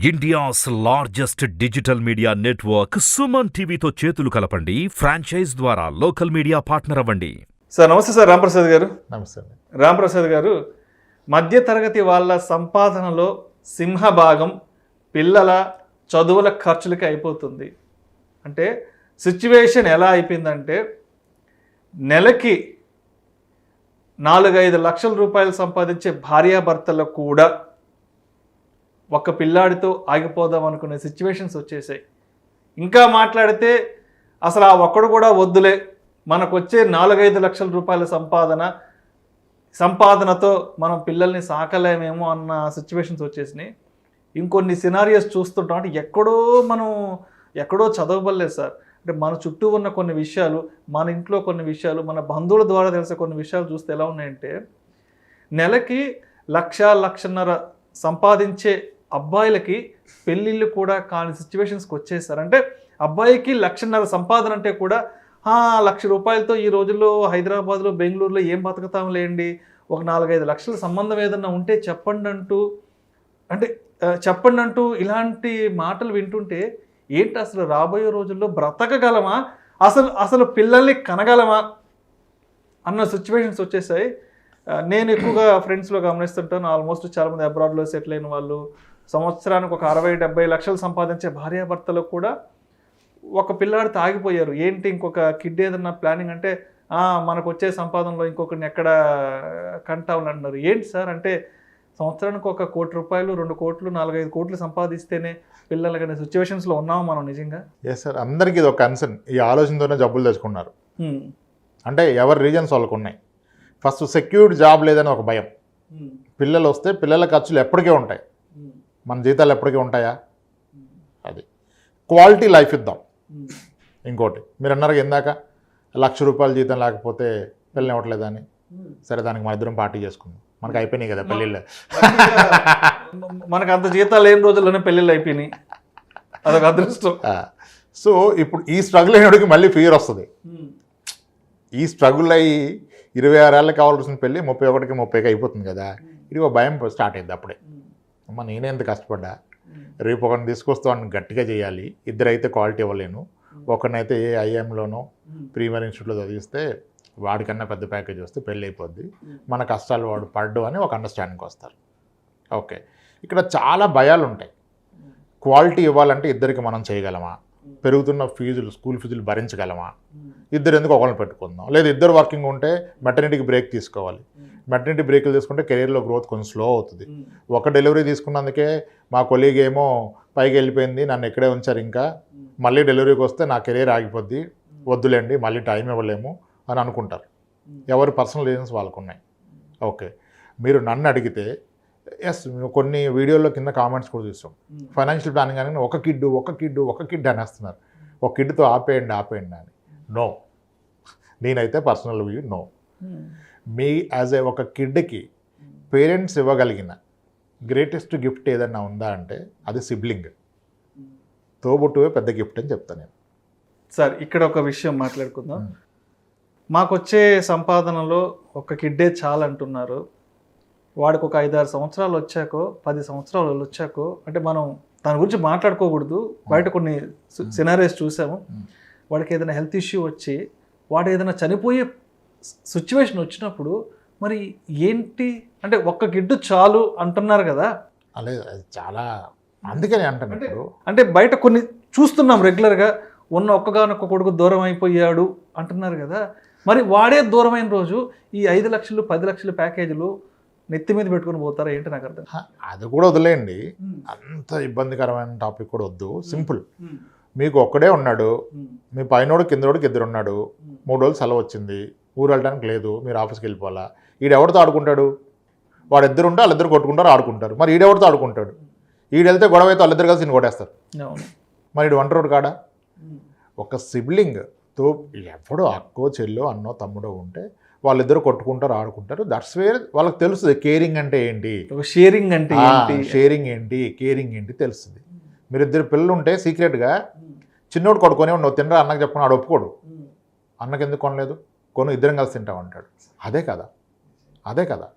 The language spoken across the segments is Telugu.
India's largest digital media network Suman టీవీతో చేతులు కలపండి. ఫ్రాంచైజ్ ద్వారా లోకల్ మీడియా పార్ట్నర్ అవ్వండి. సార్ నమస్తే సార్. రాంప్రసాద్ గారు. నమస్తే. రాంప్రసాద్ గారు, మధ్యతరగతి వాళ్ళ సంపాదనలో సింహభాగం పిల్లల చదువుల ఖర్చులకి అయిపోతుంది. అంటే సిచ్యువేషన్ ఎలా అయిపోయిందంటే, నెలకి 4-5 లక్షల రూపాయలు సంపాదించే భార్యాభర్తలకు కూడా ఒక్క పిల్లాడితో ఆగిపోదాం అనుకునే సిచ్యువేషన్స్ వచ్చేసాయి. ఇంకా మాట్లాడితే అసలు ఆ ఒక్కడు కూడా వద్దులే, మనకు వచ్చే 4-5 లక్షల రూపాయల సంపాదనతో మనం పిల్లల్ని సాకలేమేమో అన్న సిచ్యువేషన్స్ వచ్చేసినాయి. ఇంకొన్ని సినారియోస్ చూస్తుంటాం. అంటే ఎక్కడో చదవబడలేదు సార్. అంటే మన చుట్టూ ఉన్న కొన్ని విషయాలు, మన ఇంట్లో కొన్ని విషయాలు, మన బంధువుల ద్వారా తెలిసే కొన్ని విషయాలు చూస్తే ఎలా ఉన్నాయంటే, నెలకి 1-1.5 సంపాదించే అబ్బాయిలకి పెళ్ళిళ్ళు కూడా కాని సిచ్యువేషన్స్కి వచ్చేసారు. అంటే అబ్బాయికి 1.5 సంపాదన అంటే కూడా 1,00,000 రూపాయలతో ఈ రోజుల్లో హైదరాబాద్లో, బెంగళూరులో ఏం బతుకుతాం లేండి, ఒక 4-5 లక్షల సంబంధం ఏదన్నా ఉంటే చెప్పండి అంటూ ఇలాంటి మాటలు వింటుంటే ఏంటి అసలు రాబోయే రోజుల్లో బ్రతకగలమా, అసలు పిల్లల్ని కనగలమా అన్న సిచ్యువేషన్స్ వచ్చేసాయి. నేను ఎక్కువగా ఫ్రెండ్స్లో గమనిస్తుంటాను. ఆల్మోస్ట్ చాలామంది అబ్రాడ్లో సెటిల్ అయిన వాళ్ళు, సంవత్సరానికి ఒక 60-70 లక్షలు సంపాదించే భార్యాభర్తలకు కూడా ఒక పిల్లాడితో ఆగిపోయారు. ఏంటి ఇంకొక కిడ్ ఏదన్నా ప్లానింగ్ అంటే, మనకు వచ్చే సంపాదనలో ఇంకొకరిని ఎక్కడ కంటామని అంటున్నారు. ఏంటి సార్ అంటే, సంవత్సరానికి 1 కోటి రూపాయలు, 2 కోట్లు, 4-5 కోట్లు సంపాదిస్తేనే పిల్లలకనే సిచ్యువేషన్స్లో ఉన్నాము మనం నిజంగా. ఎస్ సార్, అందరికీ ఇది ఒక కన్సర్న్. ఈ ఆలోచనతోనే జబ్బులు తెచ్చుకున్నారు. అంటే ఎవరి రీజన్స్ వాళ్ళకు ఉన్నాయి. ఫస్ట్ సెక్యూర్డ్ జాబ్ లేదని ఒక భయం. పిల్లలు వస్తే పిల్లల ఖర్చులు ఎప్పటికే ఉంటాయి, మన జీతాలు ఎప్పటికీ ఉంటాయా? అది క్వాలిటీ లైఫ్ ఇద్దాం. ఇంకోటి మీరు అన్నారు ఇందాక, 1,00,000 రూపాయల జీతం లేకపోతే పిల్లలు ఇవ్వట్లేదని. సరే, దానికి మన ఇద్దరం పార్టీ చేసుకుందాం. మనకు అయిపోయినాయి కదా పెళ్ళిళ్ళు. మనకు అంత జీతాలు లేని రోజుల్లోనే పెళ్ళిళ్ళు అయిపోయినాయి. అదొక అదృష్టం. సో ఇప్పుడు ఈ స్ట్రగుల్ అయినడికి మళ్ళీ ఫియర్ వస్తుంది. ఈ స్ట్రగుల్ అయ్యి 26 ఏళ్ళకి కావాల్సిన పెళ్ళి 31కి 30కి అయిపోతుంది కదా. ఇది ఒక భయం స్టార్ట్ అయింది అప్పుడే. అమ్మ, నేనే ఎంత కష్టపడ్డా, రేపు ఒకరిని తీసుకొస్తాను, గట్టిగా చేయాలి. ఇద్దరైతే క్వాలిటీ ఇవ్వలేను. ఒకరినైతే ఏ ఐఎంలోనో ప్రీమియర్ ఇన్స్టిట్యూట్లో చదివిస్తే వాడికన్నా పెద్ద ప్యాకేజ్ వస్తే పెళ్ళి అయిపోద్ది, మన కష్టాలు వాడు పడ్డు అని ఒక అండర్స్టాండింగ్కి వస్తారు. ఓకే, ఇక్కడ చాలా భయాలు ఉంటాయి. క్వాలిటీ ఇవ్వాలంటే ఇద్దరికి మనం చేయగలమా? పెరుగుతున్న ఫీజులు, స్కూల్ ఫీజులు భరించగలమా? ఇద్దరు ఎందుకు ఒకరిని పెట్టుకుందాం? లేదా ఇద్దరు వర్కింగ్ ఉంటే మెటర్నిటీకి బ్రేక్ తీసుకోవాలి. మెటర్నిటీ బ్రేకులు తీసుకుంటే కెరీర్లో గ్రోత్ కొంచెం స్లో అవుతుంది. ఒక డెలివరీ తీసుకున్నందుకే మా కొలీగ్ ఏమో పైకి వెళ్ళిపోయింది, నన్ను ఇక్కడే ఉంచారు, ఇంకా మళ్ళీ డెలివరీకి వస్తే నా కెరీర్ ఆగిపోద్ది, వద్దులేండి, మళ్ళీ టైం ఇవ్వలేము అని అనుకుంటారు. ఎవరి పర్సనల్ రీజన్స్ వాళ్ళకు ఉన్నాయి. ఓకే, మీరు నన్ను అడిగితే ఎస్, కొన్ని వీడియోల్లో కింద కామెంట్స్ కూడా చూస్తాం. ఫైనాన్షియల్ ప్లానింగ్ అని ఒక కిడ్ అనేస్తున్నారు. ఒక కిడ్తో ఆపేయండి అని. నో, నేనైతే పర్సనల్ వ్యూ నో. మీ యాజ్ ఒక కిడ్కి పేరెంట్స్ ఇవ్వగలిగిన గ్రేటెస్ట్ గిఫ్ట్ ఏదన్నా ఉందా అంటే అది సిబ్లింగ్. తోబుట్టువే పెద్ద గిఫ్ట్ అని చెప్తాను నేను. సార్, ఇక్కడ ఒక విషయం మాట్లాడుకుందాం. మాకొచ్చే సంపాదనలో ఒక కిడ్డే చాలంటున్నారు. వాడికి ఒక 5-6 సంవత్సరాలు వచ్చాకో, 10 సంవత్సరాలు వచ్చాకో, అంటే మనం దాని గురించి మాట్లాడుకోకూడదు. బయట కొన్ని సినారియోస్ చూసాము. వాడికి ఏదైనా హెల్త్ ఇష్యూ వచ్చి వాడు ఏదైనా చనిపోయే సిచ్యువేషన్ వచ్చినప్పుడు మరి ఏంటి అంటే, ఒక్క గిడ్డు చాలు అంటున్నారు కదా. అదే, అది చాలా, అందుకని అంటున్నారు. అంటే బయట కొన్ని చూస్తున్నాం రెగ్యులర్గా, ఉన్న ఒక్కగానొక్క కొడుకు దూరం అయిపోయాడు అంటున్నారు కదా. మరి వాడే దూరమైన రోజు ఈ 5 లక్షలు 10 లక్షల ప్యాకేజీలు నెత్తి మీద పెట్టుకుని పోతారా ఏంటి నాకు అర్థం. అది కూడా వదిలేయండి, అంత ఇబ్బందికరమైన టాపిక్ కూడా వద్దు. సింపుల్, మీకు ఒక్కడే ఉన్నాడు, మీ పైనోడు కిందోడికి 2 ఉన్నాడు, 3 రోజులు సెలవు వచ్చింది, ఊరు వెళ్ళడానికి లేదు, మీరు ఆఫీస్కి వెళ్ళిపోవాలా. ఈడెవరితో ఆడుకుంటాడు? వాడు 2 ఉంటే వాళ్ళిద్దరు కొట్టుకుంటారు, ఆడుకుంటారు. మరి ఈడెవరితో ఆడుకుంటాడు? ఈడెళ్తే గొడవ అయితే వాళ్ళిద్దరు కలిసి నేను కొట్టేస్తారు. మరి ఈడు ఒంటరోడు కాడా? ఒక సిబ్లింగ్తో ఎవడో అక్కో చెల్లో అన్నో తమ్ముడో ఉంటే వాళ్ళిద్దరు కొట్టుకుంటారు, ఆడుకుంటారు. దట్స్ వేర్ వాళ్ళకి తెలుస్తుంది కేరింగ్ అంటే ఏంటి, షేరింగ్ అంటే ఏంటి, షేరింగ్ ఏంటి, కేరింగ్ ఏంటి తెలుస్తుంది. మీరు 2 పిల్లలు ఉంటే సీక్రెట్గా చిన్నోడు కొడుకొని నువ్వు తినరా అన్నకు చెప్పిన ఆడు ఒప్పుకోడు. అన్నకు ఎందుకు కొనలేదు, ఇద్దరం కలిసి తింటామంటాడు. అదే కదా.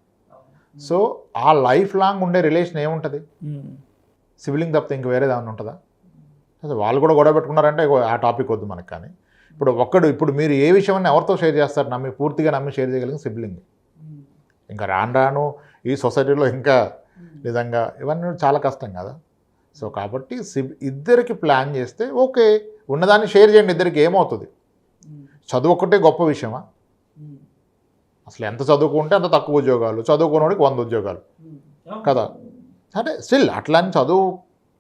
సో ఆ లైఫ్ లాంగ్ ఉండే రిలేషన్ ఏముంటుంది? సిబ్లింగ్ తప్పితే ఇంక వేరేది ఏమైనా ఉంటుందా? అసలు వాళ్ళు కూడా గొడవ పెట్టుకున్నారంటే ఆ టాపిక్ వద్దు మనకు. కానీ ఇప్పుడు మీరు ఏ విషయాన్ని ఎవరితో షేర్ చేస్తారు? పూర్తిగా నమ్మి షేర్ చేయగలిగిన సిబ్లింగ్. ఇంకా రాను ఈ సొసైటీలో ఇంకా నిజంగా ఇవన్నీ చాలా కష్టం కదా. సో కాబట్టి ఇద్దరికి ప్లాన్ చేస్తే ఓకే, ఉన్నదాన్ని షేర్ చేయండి. ఇద్దరికి ఏమవుతుంది? చదువు ఒక్కటే గొప్ప విషయమా? అసలు ఎంత చదువుకుంటే అంత తక్కువ ఉద్యోగాలు, చదువుకున్నవాడికి 100 ఉద్యోగాలు కదా. అంటే స్టిల్ అట్లా అని చదువు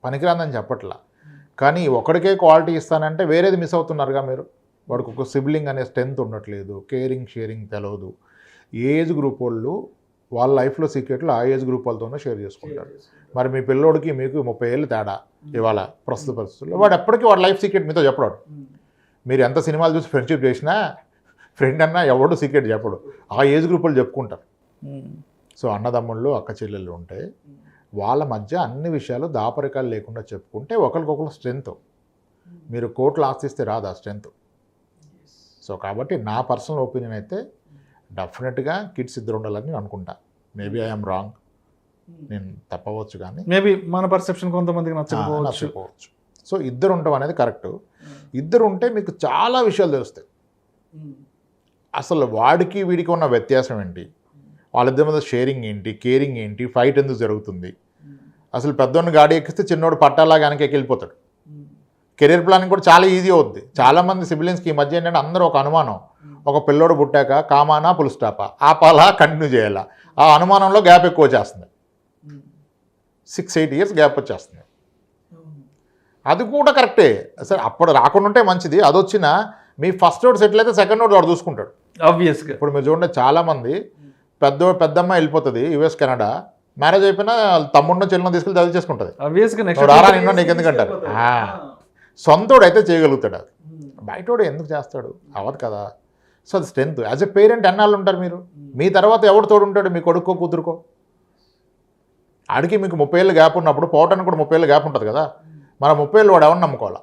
పనికిరాదని చెప్పట్లా, కానీ ఒకడికే క్వాలిటీ ఇస్తానంటే వేరేది మిస్ అవుతున్నారుగా మీరు. వాడికి ఒక సిబ్లింగ్ అనే స్ట్రెంత్ ఉండట్లేదు, కేరింగ్ షేరింగ్ తెలియదు. ఏజ్ గ్రూప్ వాళ్ళు వాళ్ళ లైఫ్లో సీక్రెట్లు ఆ ఏజ్ గ్రూప్ వాళ్ళతోనే షేర్ చేసుకుంటారు. మరి మీ పిల్లోడికి మీకు 30 ఏళ్ళు తేడా ఇవాళ ప్రస్తుత పరిస్థితుల్లో, వాడు ఎప్పటికీ వాడి లైఫ్ సీక్రెట్ మీతో చెప్పడాడు. మీరు ఎంత సినిమాలు చూసి ఫ్రెండ్షిప్ చేసినా ఫ్రెండ్ అన్నా ఎవడు సీక్రెట్ చెప్పడు, ఆ ఏజ్ గ్రూప్ వాళ్ళు చెప్పుకుంటారు. సో అన్నదమ్ముళ్ళు అక్క చెల్లెళ్ళు ఉంటే వాళ్ళ మధ్య అన్ని విషయాలు దాపరికాలు లేకుండా చెప్పుకుంటే ఒకరికొకరు స్ట్రెంత్. మీరు కోట్లు ఆశిస్తే రాదు ఆ స్ట్రెంత్. సో కాబట్టి నా పర్సనల్ ఒపీనియన్ అయితే డెఫినెట్గా కిడ్స్ ఇద్దరు ఉండాలని అనుకుంటా. మేబీ ఐఎమ్ రాంగ్, నేను తప్పవచ్చు, కానీ మేబీ మన పర్సెప్షన్ కొంతమందికి నచ్చకపోవచ్చు. సో ఇద్దరు ఉండడం అనేది కరెక్ట్. ఇద్దరు ఉంటే మీకు చాలా విషయాలు తెలుస్తాయి. అసలు వాడికి వీడికి ఉన్న వ్యత్యాసం ఏంటి, వాళ్ళిద్దరి మీద షేరింగ్ ఏంటి, కేరింగ్ ఏంటి, ఫైట్ ఎందుకు జరుగుతుంది. అసలు పెద్దోడిని గాడి ఎక్కిస్తే చిన్నోడు పట్టాలా కనుక వెళ్ళిపోతాడు. కెరీర్ ప్లానింగ్ కూడా చాలా ఈజీ అవుద్ది. చాలామంది సిబ్లింగ్స్కి ఈ మధ్య ఏంటంటే అందరూ ఒక అనుమానం, ఒక పిల్లోడు పుట్టాక కామానా పుల్ స్టాపా, ఆపాలా కంటిన్యూ చేయాలా, ఆ అనుమానంలో గ్యాప్ ఎక్కువ వచ్చేస్తుంది. 6-8 ఇయర్స్ గ్యాప్ వచ్చేస్తుంది. అది కూడా కరెక్టే. సరే అప్పుడు రాకుండా ఉంటే మంచిది. అది వచ్చినా మీ ఫస్ట్ నోట్ సెటిల్ అయితే సెకండ్ నోట్ వాడు చూసుకుంటాడు ఆబ్వియస్గా. ఇప్పుడు మీరు చూడండి, చాలామంది పెద్దమ్మ వెళ్ళిపోతుంది US కెనడా, మ్యారేజ్ అయిపోయినా తమ్ముడిని చెల్లిని తీసుకెళ్ళి చదివి చేసుకుంటుంది. రారా నిన్న నీకు ఎందుకంటారు. సొంతోడు అయితే చేయగలుగుతాడు, అది బయటోడు ఎందుకు చేస్తాడు? అవ్వదు కదా. సో అది స్ట్రెంత్. యాజ్ ఎ పేరెంట్ ఎన్నాళ్ళు ఉంటారు మీరు? మీ తర్వాత ఎవడు తోడు ఉంటాడు? మీ కొడుకో కూతురుకో. ఆడికి మీకు 30 ఏళ్ళు గ్యాప్ ఉన్నప్పుడు పోవటానికి కూడా 30 ఏళ్ళు గ్యాప్ ఉంటుంది కదా. మన 30 ఏళ్ళు వాడు ఎవరిని నమ్ముకోవాలా?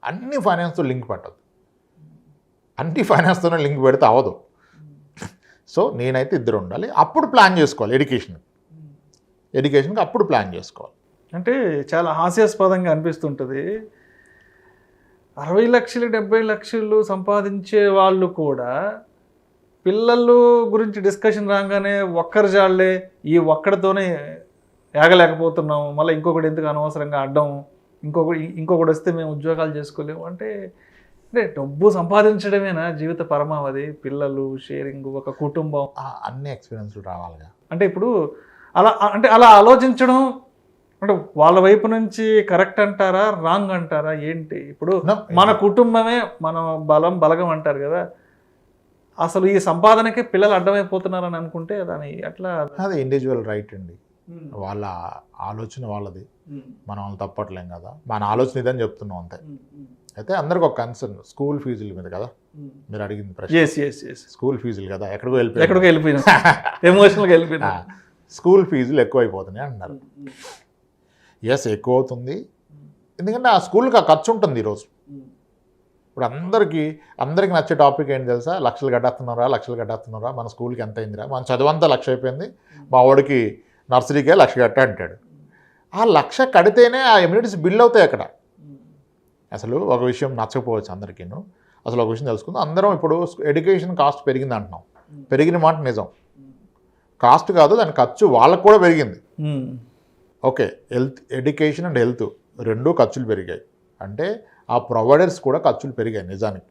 అన్ని ఫైనాన్స్తో లింక్ పెట్టదు, అన్ని ఫైనాన్స్తోనే లింక్ పెడితే అవ్వదు. సో నేనైతే ఇద్దరు ఉండాలి. అప్పుడు ప్లాన్ చేసుకోవాలి ఎడ్యుకేషన్కి అప్పుడు ప్లాన్ చేసుకోవాలి. అంటే చాలా హాస్యాస్పదంగా అనిపిస్తుంటుంది. 60 లక్షలు 70 లక్షలు సంపాదించే వాళ్ళు కూడా పిల్లలు గురించి డిస్కషన్ రాగానే ఒక్కరు జాళ్లే, ఈ ఒక్కడితోనే ఏగలేకపోతున్నాము, మళ్ళీ ఇంకొకటి ఎందుకు అనవసరంగా అడ్డం, ఇంకొకటి వస్తే మేము ఉద్యోగాలు చేసుకోలేము అంటే డబ్బు సంపాదించడమేనా జీవిత పరమావధి? పిల్లలు, షేరింగ్, ఒక కుటుంబం, అన్ని ఎక్స్పీరియన్స్లు రావాలిగా. అంటే ఇప్పుడు అలా ఆలోచించడం అంటే వాళ్ళ వైపు నుంచి కరెక్ట్ అంటారా, రాంగ్ అంటారా, ఏంటి? ఇప్పుడు మన కుటుంబమే మన బలగం అంటారు కదా. అసలు ఈ సంపాదనకే పిల్లలు అడ్డమైపోతున్నారని అనుకుంటే దాని అట్లా, అది ఇండివిజువల్ రైట్ అండి. వాళ్ళ ఆలోచన వాళ్ళది, మనం వాళ్ళు తప్పట్లేం కదా. మన ఆలోచన ఇదని చెప్తున్నాం అంతే. అయితే అందరికి ఒక కన్సర్న్ స్కూల్ ఫీజుల మీద కదా మీరు అడిగింది ప్రశ్న. స్కూల్ ఫీజులు కదా ఎక్కడికో వెళ్ళిపోయినా ఎమోషనల్గా వెళ్ళిపోయినా, స్కూల్ ఫీజులు ఎక్కువైపోతున్నాయి అంటున్నారు. ఎస్, ఎక్కువ అవుతుంది. ఎందుకంటే ఆ స్కూల్కి ఆ ఖర్చు ఉంటుంది ఈరోజు. ఇప్పుడు అందరికి నచ్చే టాపిక్ ఏంటి తెలుసా? లక్షలు కట్టేస్తున్నారా, మన స్కూల్కి ఎంత అయిందిరా, మన చదువంతా 1,00,000 అయిపోయింది, మా వాడికి నర్సరీకే 1,00,000 కట్ట అంటాడు. ఆ 1,00,000 కడితేనే ఆ ఎమ్యూనిటీస్ బిల్ అవుతాయి అక్కడ. అసలు ఒక విషయం నచ్చకపోవచ్చు అందరికీను. అసలు ఒక విషయం తెలుసుకుందాం. అందరం ఇప్పుడు ఎడ్యుకేషన్ కాస్ట్ పెరిగింది అంటున్నాం. పెరిగిన మాట నిజం. కాస్ట్ కాదు, దాని ఖర్చు వాళ్ళకు కూడా పెరిగింది. ఓకే, ఎడ్యుకేషన్ అండ్ హెల్త్ రెండూ ఖర్చులు పెరిగాయి. అంటే ఆ ప్రొవైడర్స్ కూడా ఖర్చులు పెరిగాయి నిజానికి.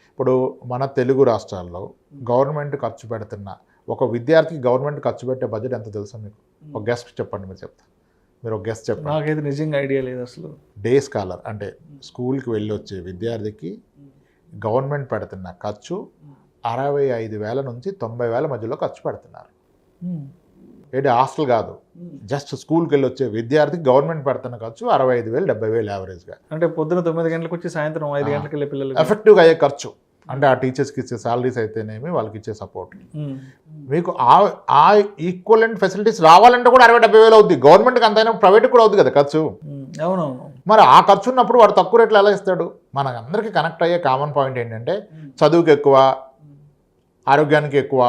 ఇప్పుడు మన తెలుగు రాష్ట్రాల్లో గవర్నమెంట్ ఖర్చు పెడుతున్న ఒక విద్యార్థికి గవర్నమెంట్ ఖర్చు పెట్టే బడ్జెట్ ఎంత తెలుసా మీకు? ఒక గెస్ట్ చెప్పండి, మీరు ఒక గెస్ట్ చెప్పండి. నాకైతే నిజంగా ఐడియా లేదు అసలు. డే స్కాలర్ అంటే స్కూల్కి వెళ్ళి వచ్చే విద్యార్థికి గవర్నమెంట్ పెడుతున్న ఖర్చు 65,000 నుంచి 90,000 మధ్యలో ఖర్చు పెడుతున్నారు. ఏంటి హాస్టల్ కాదు, జస్ట్ స్కూల్కి వెళ్ళి వచ్చే విద్యార్థికి గవర్నమెంట్ పెడుతున్న ఖర్చు 65,000 70,000 యావరేజ్గా. అంటే పొద్దున 9 గంటలకు వచ్చి సాయంత్రం 5 గంటలకు వెళ్ళే పిల్లలు ఎఫెక్టివ్గా అయ్యే ఖర్చు. అంటే ఆ టీచర్స్కి ఇచ్చే సాలరీస్ అయితేనేమి, వాళ్ళకి ఇచ్చే సపోర్ట్. మీకు ఆ ఈక్వలెంట్ ఫెసిలిటీస్ రావాలంటే కూడా 60,000-70,000 అవుద్ది. గవర్నమెంట్కి అంతైనా ప్రైవేట్కి కూడా అవుద్ది కదా ఖర్చు. అవునవును. మరి ఆ ఖర్చు ఉన్నప్పుడు వాడు తక్కువ రేట్లు ఎలా ఇస్తాడు? మనకు అందరికీ కనెక్ట్ అయ్యే కామన్ పాయింట్ ఏంటంటే చదువుకి ఎక్కువ, ఆరోగ్యానికి ఎక్కువ,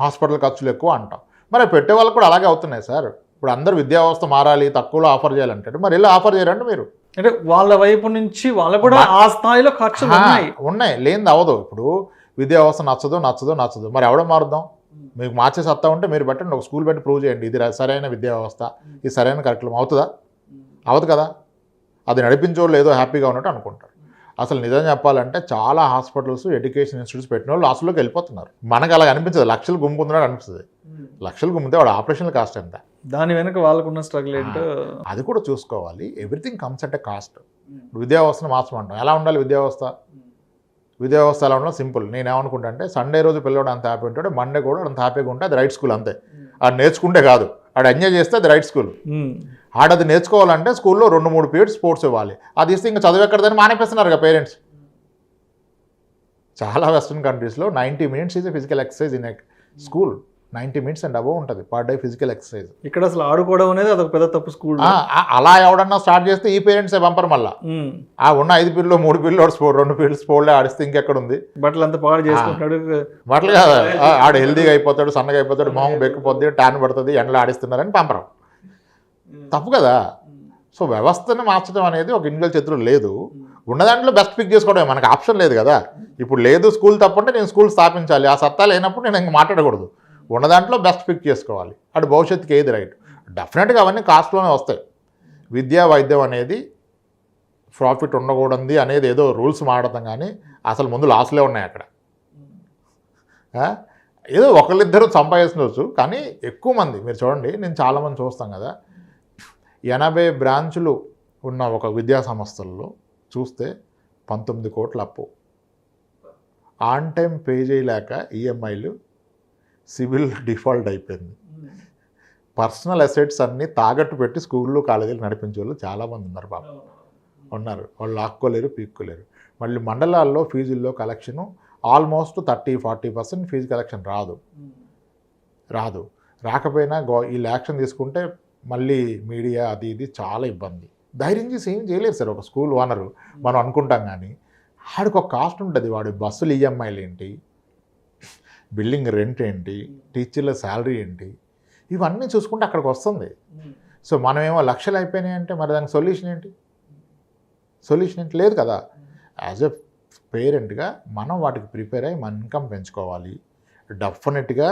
హాస్పిటల్ ఖర్చులు ఎక్కువ అంటాం. మరి పెట్టే వాళ్ళకి కూడా అలాగే అవుతున్నాయి సార్. ఇప్పుడు అందరూ విద్యా వ్యవస్థ మారాలి, తక్కువలో ఆఫర్ చేయాలంటే మరి వెళ్ళి ఆఫర్ చేయరండి మీరు. అంటే వాళ్ళ వైపు నుంచి వాళ్ళకు కూడా ఆ స్థాయిలో ఖర్చులు ఉన్నాయి, లేనిది అవ్వదు. ఇప్పుడు విద్యా వ్యవస్థ నచ్చదు మరి ఎవడ మారుద్దాం? మీకు మార్చే సత్తా ఉంటే మీరు పెట్టండి, ఒక స్కూల్ పెట్టి ప్రూవ్ చేయండి ఇది సరైన విద్యా వ్యవస్థ, ఇది సరైన కరికులం. అవుతుందా? అవ్వదు కదా. అది నడిపించోళ్ళు ఏదో హ్యాపీగా ఉన్నట్టు అనుకుంటారు. అసలు నిజం చెప్పాలంటే చాలా హాస్పిటల్స్, ఎడ్యుకేషన్ ఇన్స్టిట్యూట్స్ పెట్టిన వాళ్ళు లాస్ట్లోకి వెళ్ళిపోతున్నారు. మనకు అలా అనిపించదు, లక్షలు గుమ్ముకుంటున్నాడు అనిపిస్తుంది. లక్షలు గుమ్మితే వాడు ఆపరేషన్ల కాస్ట్ ఎంత, దాని వెనక వాళ్ళకున్న స్ట్రగుల్ ఏంటో అది కూడా చూసుకోవాలి. Everything comes at a cost. విద్యా వ్యవస్థను మార్చమంటాం. ఎలా ఉండాలి విద్యా వ్యవస్థ? విద్యా వ్యవస్థ ఎలా ఉండడం సింపుల్. నేను ఏమనుకుంటా అంటే సండే రోజు పిల్లవాడు అంత హ్యాపీ ఉంటాడు, మండే కూడా అంత హ్యాపీగా ఉంటే అది రైట్ స్కూల్ అంతే. అది నేర్చుకుంటే కాదు, ఆడు ఎంజాయ్ చేస్తే అది రైట్ స్కూల్. ఆడది నేర్చుకోవాలంటే స్కూల్లో 2-3 పీరియడ్స్ స్పోర్ట్స్ ఇవ్వాలి. అది ఇస్తే ఇంకా చదువు ఎక్కడదని మానేపిస్తున్నారు పేరెంట్స్. చాలా వెస్ట్రన్ కంట్రీస్లో 90 minutes is physical exercise in a school. 90 minutes and above ఉంటుంది పర్ డే ఫిజికల్ ఎక్సర్సైజ్. ఇక్కడ అసలు ఆడుకోవడం అనేది అదొక పెద్ద తప్పు స్కూల్. అలా ఎవడన్నా స్టార్ట్ చేస్తే ఈ పేరెంట్సే పంపరు. మళ్ళీ ఉన్న 5 పీరియడ్లో 3 పీరియడ్స్ 2 పీరియడ్స్ స్పోర్ట్లే ఆడిస్తే ఇంకెక్కడ ఉంది? బట్టలు అంతా పాడు చేసుకుంటాడు. బట్టలు కాదు, ఆడు హెల్దీగా అయిపోతాడు, సన్నగా అయిపోతాడు, మొహం బెక్కిపోద్ది, ట్యాన్ పడుతుంది, ఎండలో ఆడిస్తున్నారని పంపరం. తప్పు కదా. సో వ్యవస్థను మార్చడం అనేది ఒక ఇండివిజువల్ చేతిలో లేదు. ఉన్న దాంట్లో బెస్ట్ పిక్ చేసుకోవడం మనకు ఆప్షన్ లేదు కదా. ఇప్పుడు లేదు స్కూల్ తప్పంటే నేను స్కూల్ స్థాపించాలి, ఆ సత్తా లేనప్పుడు నేను ఇంక మాట్లాడకూడదు. ఉన్న దాంట్లో బెస్ట్ పిక్ చేసుకోవాలి. అటు భవిష్యత్తుకి ఏది రైట్. డెఫినెట్గా అవన్నీ కాస్ట్లోనే వస్తాయి. విద్యా వైద్యం అనేది ప్రాఫిట్ ఉండకూడదు అనేది ఏదో రూల్స్ మాడతాం, కానీ అసలు ముందు లాస్లే ఉన్నాయి అక్కడ. ఏదో ఒకళ్ళిద్దరూ సంపాదించవచ్చు, కానీ ఎక్కువ మంది మీరు చూడండి, నేను చాలామంది చూస్తాం కదా, 80 బ్రాంచులు ఉన్న ఒక విద్యా సంస్థల్లో చూస్తే 19 కోట్ల అప్పు, ఆన్ టైం పే చేయలేక ఈఎంఐలు, సివిల్ డిఫాల్ట్ అయిపోయింది. పర్సనల్ అసెట్స్ అన్నీ తాకట్టు పెట్టి స్కూళ్ళు కాలేజీలు నడిపించే వాళ్ళు చాలామంది ఉన్నారు. బాబు ఉన్నారు, వాళ్ళు లాక్కోలేరు, పీక్కోలేరు. మళ్ళీ మండలాల్లో ఫీజుల్లో కలెక్షను ఆల్మోస్ట్ 30-40% ఫీజు కలెక్షన్ రాదు. రాకపోయినా వీళ్ళు యాక్షన్ తీసుకుంటే మళ్ళీ మీడియా అది ఇది చాలా ఇబ్బంది. ధైర్యం చేసి ఏం చేయలేదు సార్ ఒక స్కూల్ ఓనరు. మనం అనుకుంటాం కానీ వాడికి ఒక కాస్ట్ ఉంటుంది. వాడి బస్సులు ఈఎంఐలు ఏంటి, బిల్డింగ్ రెంట్ ఏంటి, టీచర్ల శాలరీ ఏంటి, ఇవన్నీ చూసుకుంటే అక్కడికి వస్తుంది. సో మనమేమో లక్షలు అయిపోయినాయి అంటే మరి దానికి సొల్యూషన్ ఏంటి లేదు కదా. యాజ్ ఎ పేరెంట్గా మనం వాటికి ప్రిపేర్ అయ్యి మన ఇన్కమ్ పెంచుకోవాలి. డెఫినెట్గా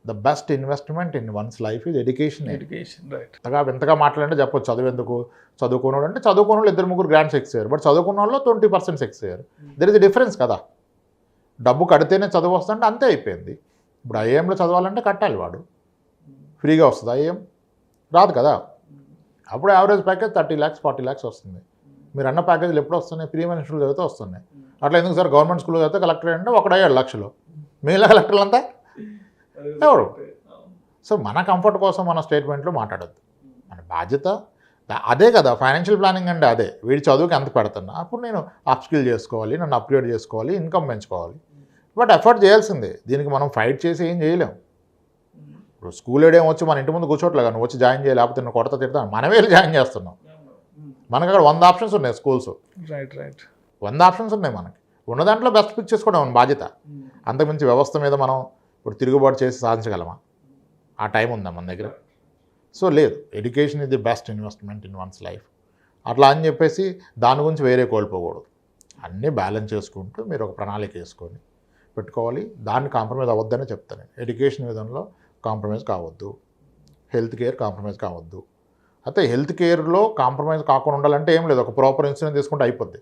the best investment in one's life is education. Right. ఎంతగా మాట్లాడంటే చెప్పొచ్చు చదువు ఎందుకు, చదువుకున్నాడు అంటే చదువుకున్న వాళ్ళు 2-3 గ్రాండ్స్ ఎక్స్ అయ్యారు, బట్ చదువుకున్న వాళ్ళు 20% ఎక్స్ అయ్యారు. దెర్ ఇస్ ఎ డిఫరెన్స్ కదా. డబ్బు కడితేనే చదువు వస్తుందంటే అంతే అయిపోయింది. ఇప్పుడు ఐఏఎంలో చదవాలంటే కట్టాలి, వాడు ఫ్రీగా వస్తుంది. ఐఏఎం రాదు కదా. అప్పుడు యావరేజ్ ప్యాకేజ్ 30 lakhs 40 lakhs వస్తుంది. మీరు అన్న ప్యాకేజీలు ఎప్పుడు వస్తున్నాయి? ప్రీమియం స్కూల్ చదివితే వస్తున్నాయి. అట్లా ఎందుకు సార్ గవర్నమెంట్ స్కూల్లో చదివితే కలెక్టర్ అంటే 1.7 లక్షలు, మిగిలిన కలెక్టర్లు అంతా ఎవరు? సో మన కంఫర్ట్ కోసం మన స్టేట్మెంట్లో మాట్లాడద్దు. మన బాధ్యత అదే కదా. ఫైనాన్షియల్ ప్లానింగ్ అంటే అదే. వీడి చదువుకి ఎంత పెడుతున్నా, అప్పుడు నేను అప్స్కిల్ చేసుకోవాలి, నన్ను అప్గ్రేడ్ చేసుకోవాలి, ఇన్కమ్ పెంచుకోవాలి. బట్ ఎఫర్ట్ చేయాల్సిందే. దీనికి మనం ఫైట్ చేసి ఏం చేయలేం. ఇప్పుడు స్కూల్ ఏడేం వచ్చి మన ఇంటి ముందు కూర్చోట్లేదు, నువ్వు వచ్చి జాయిన్ చేయాలి, లేకపోతే నువ్వు కొడతా తిడతాను, మనమే వెళ్ళి జాయిన్ చేస్తున్నాం. మనకు అక్కడ 100 ఆప్షన్స్ ఉన్నాయి స్కూల్స్. రైట్ 100 ఆప్షన్స్ ఉన్నాయి మనకి. ఉన్న దాంట్లో బెస్ట్ పిక్ చేసుకోవడం మన బాధ్యత. అంతకుమించి వ్యవస్థ మీద మనం ఇప్పుడు తిరుగుబాటు చేసి సాధించగలమా? ఆ టైం ఉందా మన దగ్గర? సో లేదు. Education is the best investment in one's life. అట్లా అని చెప్పేసి దాని గురించి వేరే కోల్పోకూడదు. అన్నీ బ్యాలెన్స్ చేసుకుంటూ మీరు ఒక ప్రణాళిక వేసుకొని పెట్టుకోవాలి. దాన్ని కాంప్రమైజ్ అవ్వద్దనే చెప్తాను. ఎడ్యుకేషన్ విధంలో కాంప్రమైజ్ కావద్దు, హెల్త్ కేర్ కాంప్రమైజ్ కావద్దు. అయితే హెల్త్ కేర్లో కాంప్రమైజ్ కాకుండా ఉండాలంటే ఏం లేదు, ఒక ప్రాపర్ ఇన్సూరెన్స్ తీసుకుంటే అయిపోద్ది.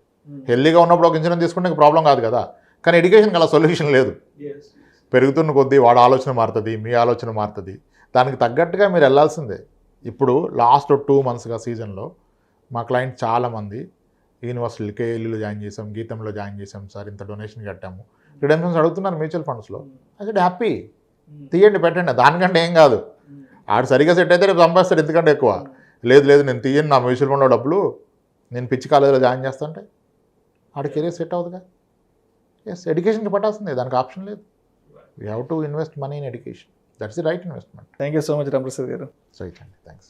హెల్తీగా ఉన్నప్పుడు ఒక ఇన్సూరెన్స్ తీసుకుంటే ప్రాబ్లం కాదు కదా. కానీ ఎడ్యుకేషన్కి అలా సొల్యూషన్ లేదు. పెరుగుతున్న కొద్దీ వాడు ఆలోచన మారుతుంది, మీ ఆలోచన మారుతుంది. దానికి తగ్గట్టుగా మీరు వెళ్ళాల్సిందే. ఇప్పుడు లాస్ట్ 2 monthsగా సీజన్లో మా క్లయింట్ చాలామంది యూనివర్సిటీలు కేఎల్యూలో జాయిన్ చేసాం, గీతంలో జాయిన్ చేసాం సార్, ఇంత డొనేషన్ కట్టాము, రిడెంప్షన్స్ అడుగుతున్నారు మ్యూచువల్ ఫండ్స్లో. అది హ్యాపీ, తీయండి పెట్టండి, దానికంటే ఏం కాదు. ఆడు సరిగ్గా సెట్ అయితే రేపు సంపాదిస్తాడు ఎందుకంటే ఎక్కువ. లేదు నేను తీయను, నా మ్యూచువల్ ఫండ్లో డబ్బులు నేను పిచ్చి కాలేజీలో జాయిన్ చేస్తా అంటే ఆడ కెరీర్ సెట్ అవుతుందిగా. ఎస్, ఎడ్యుకేషన్కి పట్టాల్సిందే, దానికి ఆప్షన్ లేదు. We have to invest money in education. That's the right investment. Thank you so much Ramprasad గారు. రైట్ అండి, థ్యాంక్స్.